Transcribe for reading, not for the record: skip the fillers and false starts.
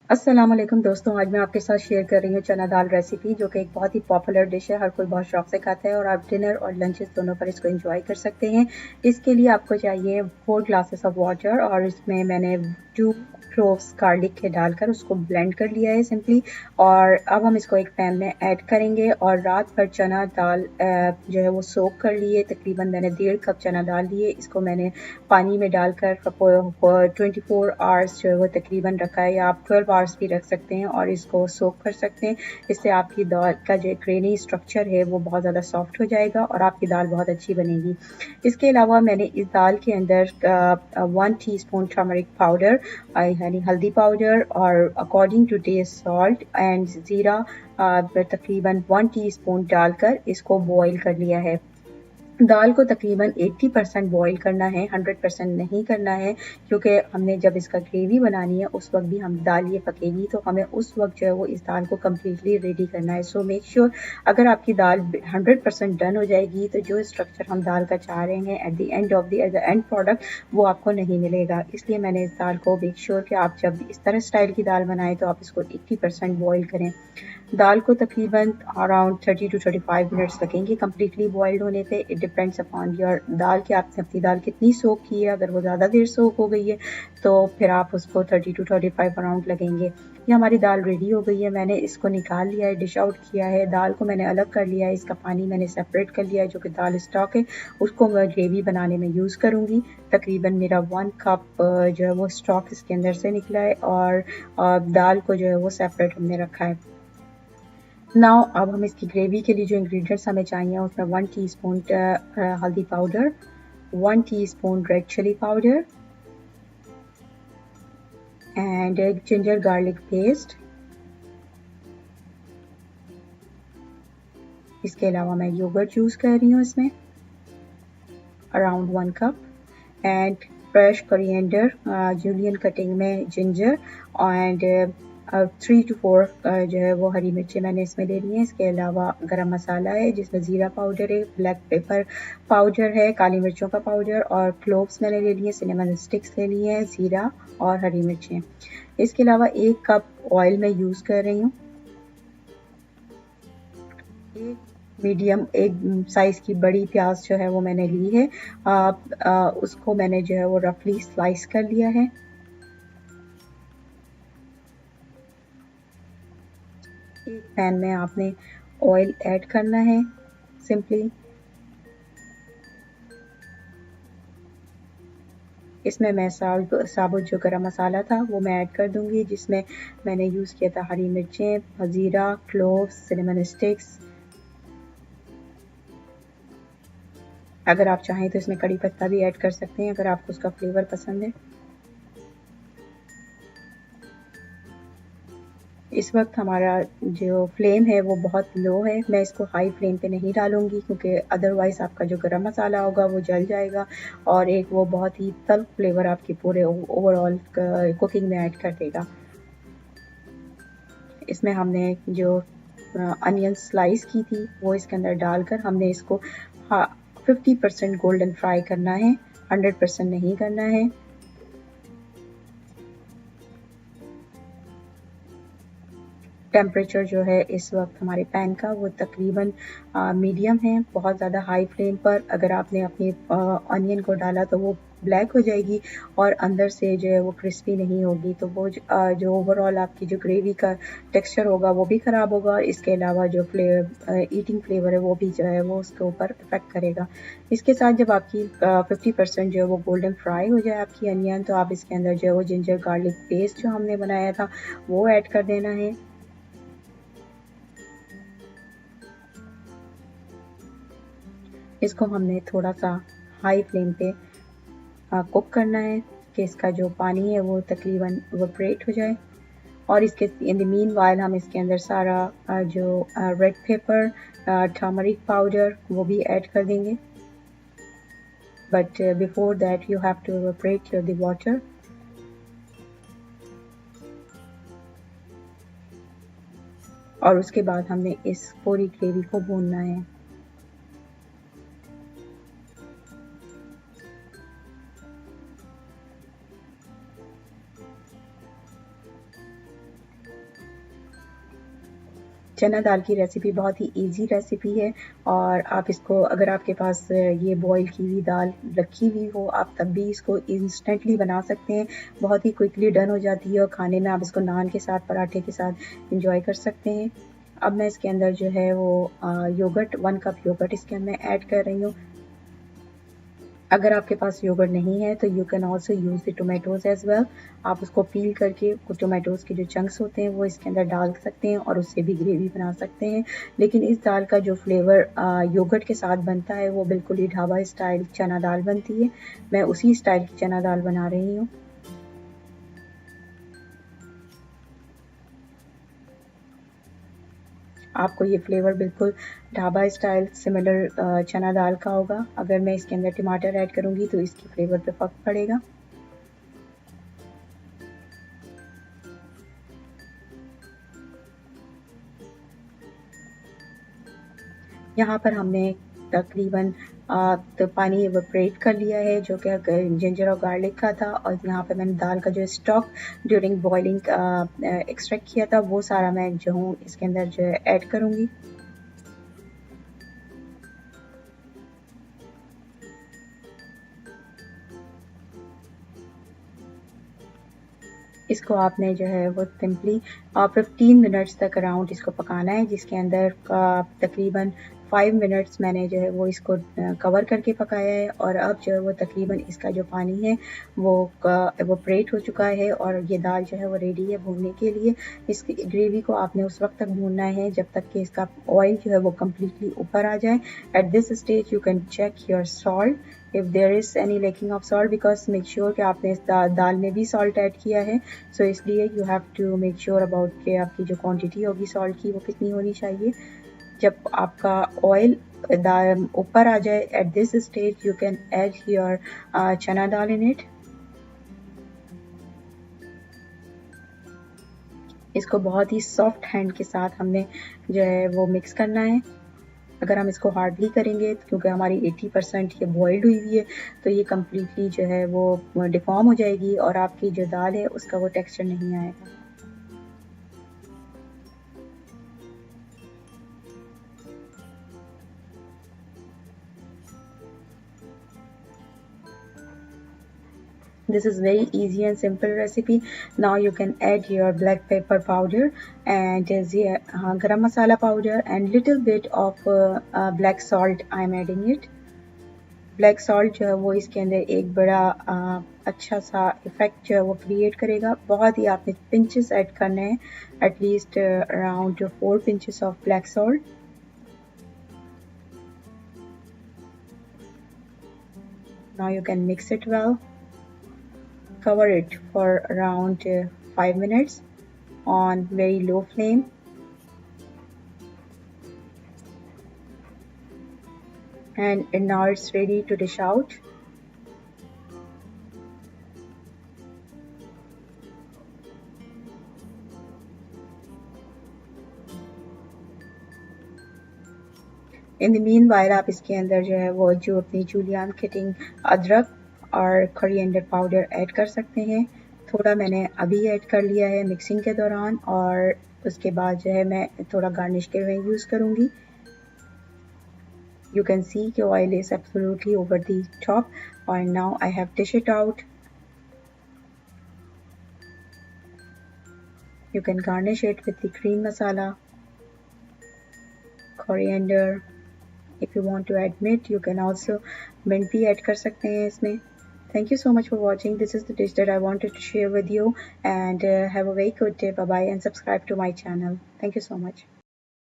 अस्सलाम वालेकुम दोस्तों, आज मैं आपके साथ शेयर कर रही हूँ चना दाल रेसिपी, जो कि एक बहुत ही पॉपुलर डिश है। हर कोई बहुत शौक से खाता है और आप डिनर और लंचेस दोनों पर इसको एंजॉय कर सकते हैं। इसके लिए आपको चाहिए 4 ग्लासेस ऑफ वाटर और इसमें मैंने 2 क्लोव्स गार्लिक के डालकर उसको ब्लेंड कर लिया है सिंपली। और अब हम इसको एक पैन में ऐड करेंगे और रात भर चना दाल जो है वो सोक कर लिए। तकरीबन मैंने 1.5 कप चना दाल लिए। इसको मैंने पानी में डालकर 24 आवर्स जो है वो तकरीबन रखा है, या आप 12 आवर्स भी रख सकते हैं और इसको सोक कर सकते हैं। इससे आपकी दाल का जो ग्रेनी स्ट्रक्चर है वो बहुत ज़्यादा सॉफ्ट हो जाएगा और आपकी दाल बहुत अच्छी बनेगी। इसके अलावा मैंने इस दाल के अंदर 1 टीस्पून टर्मरिक पाउडर यानी हल्दी पाउडर और according to taste salt and ज़ीरा तकरीबन 1 टीस्पून डालकर इसको बॉईल कर लिया है। दाल को तकरीबन 80% बॉईल करना है, 100% नहीं करना है, क्योंकि हमने जब इसका ग्रेवी बनानी है उस वक्त भी हम दाल ये पकेगी, तो हमें उस वक्त जो है वो इस दाल को कम्प्लीटली रेडी करना है। सो मेक श्योर अगर आपकी दाल 100% डन हो जाएगी तो जो स्ट्रक्चर हम दाल का चाह रहे हैं एट द एंड प्रोडक्ट वो आपको नहीं मिलेगा। इसलिए मैंने इस दाल को मेक श्योर कि आप जब इस तरह स्टाइल की दाल बनाएं तो आप इसको 80% बॉईल करें। दाल को तकरीबन अराउंड 30 to 35 मिनट्स लगेंगे कम्प्लीटली बॉइल्ड होने पे। इट डिपेंड्स अपॉन योर दाल कि आपने अपनी दाल कितनी सोक की है। अगर वो ज़्यादा देर सोक हो गई है तो फिर आप उसको 30 to 35 अराउंड लगेंगे। ये हमारी दाल रेडी हो गई है। मैंने इसको निकाल लिया है, डिश आउट किया है। दाल को मैंने अलग कर लिया है, इसका पानी मैंने सेपरेट कर लिया है। जो कि दाल स्टॉक है उसको मैं ग्रेवी बनाने में यूज़ करूँगी। तकरीबन मेरा 1 कप जो है वो स्टॉक इसके अंदर से निकला है और दाल को जो है वो सेपरेट हमने रखा है। नाउ अब हम इसकी ग्रेवी के लिए जो इंग्रेडिएंट्स हमें चाहिए उसमें 1 टीस्पून हल्दी powder, 1 teaspoon red chilli powder and ginger garlic paste. इसके अलावा मैं योगर्ट यूज़ कर रही हूँ इसमें around 1 cup and fresh coriander, julienne cutting में जिंजर एंड 3 to 4 जो है वो हरी मिर्चें मैंने इसमें ले ली हैं। इसके अलावा गरम मसाला है जिसमें ज़ीरा पाउडर है, ब्लैक पेपर पाउडर है, काली मिर्चों का पाउडर और क्लोव्स मैंने ले लिए, सिनेमन स्टिक्स ले लिए हैं, ज़ीरा और हरी मिर्चें। इसके अलावा 1 कप ऑयल मैं यूज़ कर रही हूँ। मीडियम एक साइज़ की बड़ी प्याज जो है वो मैंने ली है। उसको मैंने जो है वो रफली स्लाइस कर लिया है। एक पैन में आपने ऑयल ऐड करना है सिंपली। इसमें मैं साबुत जो गरम मसाला था वो मैं ऐड कर दूंगी, जिसमें मैंने यूज़ किया था हरी मिर्चें, ज़ीरा, क्लोव्स, सिनेमन स्टिक्स। अगर आप चाहें तो इसमें कड़ी पत्ता भी ऐड कर सकते हैं अगर आपको उसका फ्लेवर पसंद है। इस वक्त हमारा जो फ्लेम है वो बहुत लो है। मैं इसको हाई फ्लेम पे नहीं डालूंगी क्योंकि अदरवाइज़ आपका जो गरम मसाला होगा वो जल जाएगा और एक वो बहुत ही तल्ख फ्लेवर आपकी पूरे ओवरऑल कुकिंग में ऐड कर देगा। इसमें हमने जो अनियन स्लाइस की थी वो इसके अंदर डालकर हमने इसको 50% गोल्डन फ्राई करना है, 100% नहीं करना है। टेम्परेचर जो है इस वक्त हमारे पैन का वो तकरीबन मीडियम है, बहुत ज़्यादा हाई फ्लेम पर अगर आपने अपनी ऑनियन को डाला तो वो ब्लैक हो जाएगी और अंदर से जो है वो क्रिस्पी नहीं होगी, तो वो जो ओवरऑल आपकी जो ग्रेवी का टेक्सचर होगा वो भी ख़राब होगा और इसके अलावा जो ईटिंग फ्लेवर है वो भी जो है वो उसके ऊपर इफेक्ट करेगा। इसके साथ जब आपकी 50% जो है वो गोल्डन फ्राई हो जाए आपकी अनियन, तो आप इसके अंदर जो है वो जिंजर गार्लिक पेस्ट जो हमने बनाया था वो ऐड कर देना है। इसको हमने थोड़ा सा हाई फ्लेम पे कुक करना है कि इसका जो पानी है वो तकरीबन इवेपोरेट हो जाए। और इसके इन द मीन वाइल हम इसके अंदर सारा जो रेड पेपर, टर्मरिक पाउडर वो भी ऐड कर देंगे। But before that you have to evaporate your the water. और उसके बाद हमने इस पूरी ग्रेवी को भूनना है। चना दाल की रेसिपी बहुत ही इजी रेसिपी है और आप इसको अगर आपके पास ये बॉईल की हुई दाल रखी हुई हो आप तब भी इसको इंस्टेंटली बना सकते हैं। बहुत ही क्विकली डन हो जाती है और खाने में आप इसको नान के साथ पराठे के साथ इंजॉय कर सकते हैं। अब मैं इसके अंदर जो है वो योगर्ट 1 कप योगर्ट इसके अंदर ऐड कर रही हूँ। अगर आपके पास योगर्ट नहीं है तो you can also use the tomatoes as well. आप उसको पील करके कुछ टोमेटोज़ के जो चंक्स होते हैं वो इसके अंदर डाल सकते हैं और उससे भी ग्रेवी बना सकते हैं। लेकिन इस दाल का जो फ्लेवर योगर्ट के साथ बनता है वो बिल्कुल ही ढाबा स्टाइल चना दाल बनती है। मैं उसी स्टाइल की चना दाल बना रही हूँ। आपको ये फ्लेवर बिल्कुल ढाबा स्टाइल सिमिलर चना दाल का होगा। अगर मैं इसके अंदर टमाटर ऐड करूँगी तो इसकी फ्लेवर पे फ़र्क पड़ेगा। यहाँ पर हमने तकरीबन तो पानी एवोपरेट कर लिया है जो कि जिंजर और गार्लिक का था और यहाँ पे मैंने दाल का जो स्टॉक ड्यूरिंग बॉइलिंग एक्सट्रैक्ट किया था वो सारा मैं जो हूँ इसके अंदर जो है ऐड करूँगी। इसको आपने जो है वो सिंपली 15 मिनट्स तक अराउंड इसको पकाना है, जिसके अंदर तकरीबन 5 मिनट्स मैंने जो है वो इसको कवर करके पकाया है और अब जो है वो तकरीबन इसका जो पानी है वो एवोपरेट हो चुका है और ये दाल जो है वो रेडी है भूनने के लिए। इस ग्रेवी को आपने उस वक्त तक भूनना है जब तक कि इसका ऑयल जो है वो कम्प्लीटली ऊपर आ जाए। At this stage you can check your salt if there is any lacking of salt because make sure कि आपने इस दाल में भी salt ऐड किया है। so इसलिए you have to make sure about कि आपकी जो quantity होगी salt की वो कितनी होनी चाहिए। जब आपका ऑयल ऊपर आ जाए at this stage you can add your chana dal in it। इसको बहुत ही सॉफ्ट हैंड के साथ हमने जो है वो मिक्स करना है। अगर हम इसको हार्डली करेंगे क्योंकि हमारी 80% ये बॉइल्ड हुई हुई है तो ये कम्प्लीटली जो है वो डिफॉर्म हो जाएगी और आपकी जो दाल है उसका वो टेक्सचर नहीं आएगा। This is very easy and simple recipe. Now you can add your black pepper powder and garam masala powder and little bit of black salt I'm adding it। Black salt जो है वो इसके अंदर एक बड़ा अच्छा सा इफेक्ट जो है वो क्रिएट करेगा। बहुत ही आपने पिंचेस ऐड करने हैं, at least around 4 pinches of black salt. Now you can mix it well. Cover it for around 5 minutes on very low flame। And now it's ready to dish out। In the meanwhile आप इसके अंदर जो है वो जो अपनी Julian cutting अदरक और कोरिएंडर पाउडर ऐड कर सकते हैं। थोड़ा मैंने अभी ऐड कर लिया है मिक्सिंग के दौरान और उसके बाद जो है मैं थोड़ा गार्निश के लिए यूज़ करूँगी। You can see the oil is absolutely over the top and now I have dish it out। You can garnish it with the cream masala, coriander। If you want to add mint you can also mint भी add कर सकते हैं इसमें। Thank you so much for watching. This is the dish that I wanted to share with you and have a very good day. Bye bye and subscribe to my channel. Thank you so much.